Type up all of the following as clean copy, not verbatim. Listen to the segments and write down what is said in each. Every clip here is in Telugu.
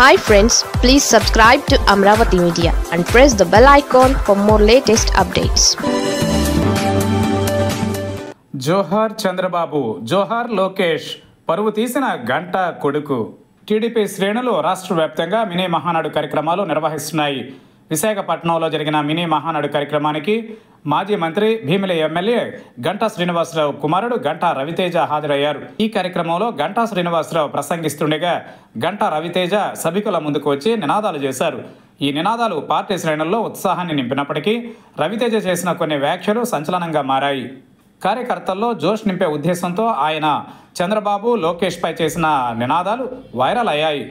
Hi friends, please subscribe to Amravati Media and press the bell icon for more latest updates. జోహార్ చంద్రబాబు, జోహార్ లోకేష్, పరువు తీసిన గంట కొడుకు. టీడీపీ శ్రేణులు రాష్ట్ర వ్యాప్తంగా మినీ మహానాడు కార్యక్రమాలు నిర్వహిస్తున్నాయి. విశాఖపట్నంలో జరిగిన మినీ మహానాడు కార్యక్రమానికి మాజీ మంత్రి భీమిలి ఎమ్మెల్యే గంటా శ్రీనివాసరావు కుమారుడు గంటా రవితేజ హాజరయ్యారు. ఈ కార్యక్రమంలో గంటా శ్రీనివాసరావు ప్రసంగిస్తుండగా గంటా రవితేజ సభికుల ముందుకు వచ్చి నినాదాలు చేశారు. ఈ నినాదాలు పార్టీ శ్రేణుల్లో ఉత్సాహాన్ని నింపినప్పటికీ రవితేజ చేసిన కొన్ని వ్యాఖ్యలు సంచలనంగా మారాయి. కార్యకర్తల్లో జోష్ నింపే ఉద్దేశంతో ఆయన చంద్రబాబు, లోకేష్పై చేసిన నినాదాలు వైరల్ అయ్యాయి.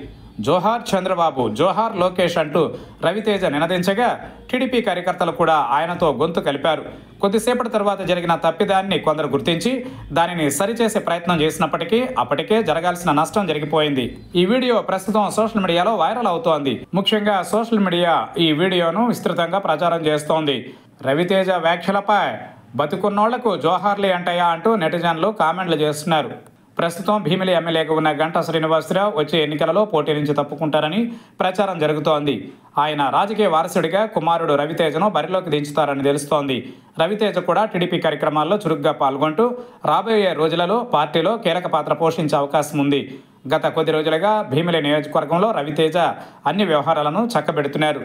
జోహార్ చంద్రబాబు, జోహార్ లోకేష్ అంటూ రవితేజ నినదించగా టీడీపీ కార్యకర్తలు కూడా ఆయనతో గొంతు కలిపారు. కొద్దిసేపటి తర్వాత జరిగిన తప్పిదాన్ని కొందరు గుర్తించి దానిని సరిచేసే ప్రయత్నం చేసినప్పటికీ అప్పటికే జరగాల్సిన నష్టం జరిగిపోయింది. ఈ వీడియో ప్రస్తుతం సోషల్ మీడియాలో వైరల్ అవుతోంది. ముఖ్యంగా సోషల్ మీడియా ఈ వీడియోను విస్తృతంగా ప్రచారం చేస్తోంది. రవితేజ వ్యాఖ్యలపై బతుకున్నోళ్లకు జోహార్లీ అంటాయా అంటూ నెటిజన్లు కామెంట్లు చేస్తున్నారు. ప్రస్తుతం భీమిలి ఎమ్మెల్యేగా ఉన్న గంటా శ్రీనివాసరావు వచ్చే ఎన్నికలలో పోటీ నుంచి తప్పుకుంటారని ప్రచారం జరుగుతోంది. ఆయన రాజకీయ వారసుడిగా కుమారుడు రవితేజను బరిలోకి దించుతారని తెలుస్తోంది. రవితేజ కూడా టీడీపీ కార్యక్రమాల్లో చురుగ్గా పాల్గొంటూ రాబోయే రోజులలో పార్టీలో కీలక పాత్ర పోషించే అవకాశం ఉంది. గత కొద్ది రోజులుగా భీమిలి నియోజకవర్గంలో రవితేజ అన్ని వ్యవహారాలను చక్కబెడుతున్నారు.